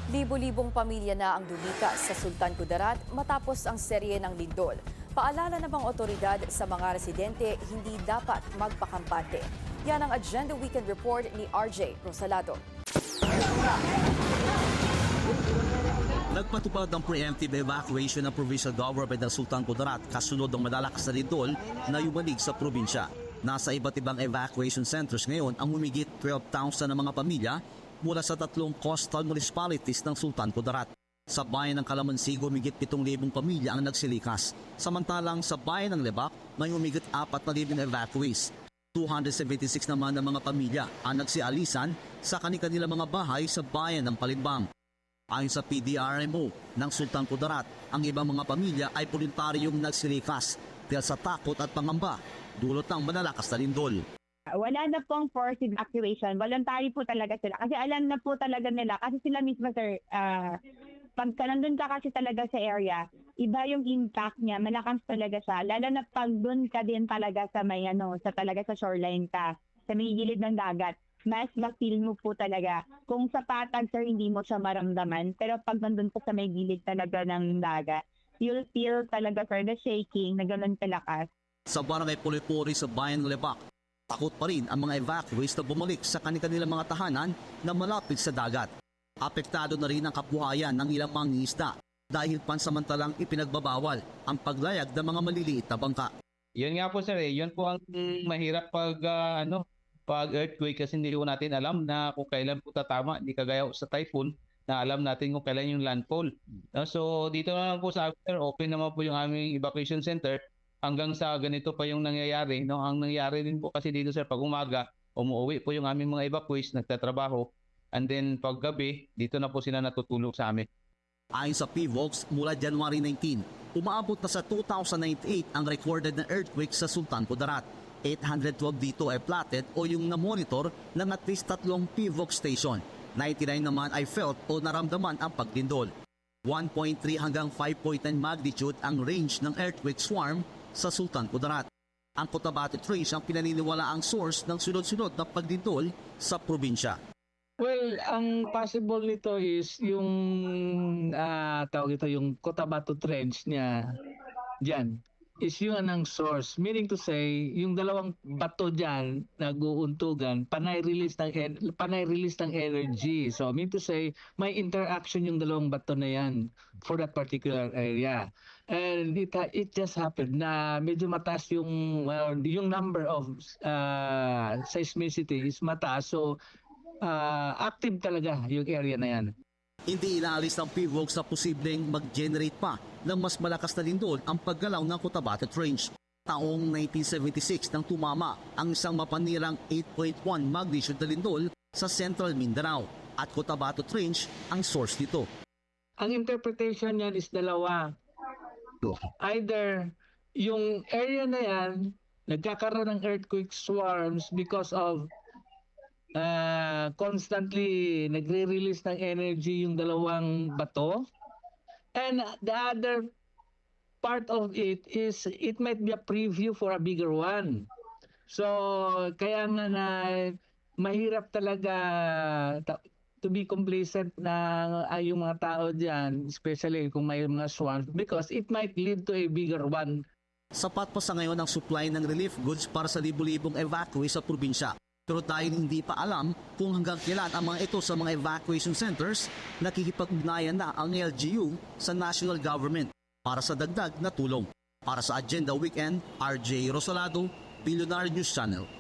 Libo-libong pamilya na ang lumikas sa Sultan Kudarat matapos ang serye ng lindol. Paalala ng mga otoridad sa mga residente, hindi dapat magpakampante. Yan ang Agenda Weekend Report ni RJ Rosalado. Nagpatupad ng preemptive evacuation ng provincial government ng Sultan Kudarat kasunod ng malalakas na lindol na yumanig sa probinsya. Nasa iba't ibang evacuation centers ngayon ang humigit 12,000 na mga pamilya mula sa 3 coastal municipalities ng Sultan Kudarat. Sa bayan ng Kalamansigo, humigit 7,000 pamilya ang nagsilikas. Samantalang sa bayan ng Lebak, may humigit 4,000 evacuees. 276 naman ng mga pamilya ang nagsialisan sa kanilang mga bahay sa bayan ng Palimbang. Ayon sa PDRMO ng Sultan Kudarat, ang ibang mga pamilya ay voluntaryong nagsilikas dahil sa takot at pangamba dulot ng malalakas na lindol. Wala na pong forced evacuation. Voluntary po talaga sila. Kasi alam na po talaga nila. Kasi sila mismo, sir, pagka nandun ka kasi talaga sa area, iba yung impact niya. Malakas talaga siya. Lalo na pag dun ka din talaga sa may, talaga sa shoreline ka, sa may gilid ng dagat. Mas ma-feel mo po talaga. Kung sa patag, sir, hindi mo siya maramdaman. Pero pag nandun po sa may gilid talaga ng dagat, you'll feel talaga, sir, the shaking na ganun kalakas. Sa barangay Pulipuri sa bayan ng Lebak, takot pa rin ang mga evacuees na bumalik sa kanilang mga tahanan na malapit sa dagat. Apektado na rin ang kabuhayan ng ilang mangingisda dahil pansamantalang ipinagbabawal ang paglayag ng mga maliliit na bangka. Yun nga po sir, yun po ang mahirap pag earthquake kasi hindi po natin alam na kung kailan po tatama, hindi kagaya sa typhoon na alam natin kung kailan yung landfall. So dito naman po sa after, open naman po yung aming evacuation center. Hanggang sa ganito pa yung nangyayari. Ang nangyayari din po kasi dito sir, pag umaga, umuwi po yung aming mga evacuees, nagtatrabaho. And then pag gabi, dito na po sila natutulog sa amin. Ayon sa PVOX, mula January 19, umaabot na sa 2098 ang recorded na earthquake sa Sultan Kudarat. 812 dito ay platted o yung na-monitor ng at least 3 PVOX station. 99 naman ay felt o naramdaman ang pagdindol. 1.3 hanggang 5.9 magnitude ang range ng earthquake swarm sa Sultan Kudarat. Ang Cotabato Trench ang pinaniniwala ang source ng sunod-sunod na pagdindol sa probinsya. Well, ang possible nito is yung yung Cotabato Trench niya diyan is yun ang source. Meaning to say, yung dalawang bato diyan nag-uuntugan, panay-release ng energy. So, mean to say, may interaction yung dalawang bato na yan for that particular area. And it just happened na medyo mataas yung number of seismicity is mataas. So, active talaga yung area na yan. Hindi inaalis ng PVOX na posibleng mag-generate pa ng mas malakas na lindol ang paggalaw ng Cotabato Trench. Taong 1976 nang tumama ang isang mapanirang 8.1 magnitude na lindol sa Central Mindanao at Cotabato Trench ang source nito. Ang interpretation niyan is dalawa. Either yung area na yan nagkakaroon ng earthquake swarms because of constantly nagre-release ng energy yung dalawang bato, and the other part of it is it might be a preview for a bigger one. So kaya nga na mahirap talaga to be complacent na yung mga tao dyan, especially kung may mga swarms, because it might lead to a bigger one. Sapat pa sa ngayon ang supply ng relief goods para sa libu-libong evacuees sa probinsya. Pero dahil hindi pa alam kung hanggang kailan ang mga ito sa mga evacuation centers, nakikipag-ugnayan na ang LGU sa national government para sa dagdag na tulong. Para sa Agenda Weekend, RJ Rosalado, Billionaire News Channel.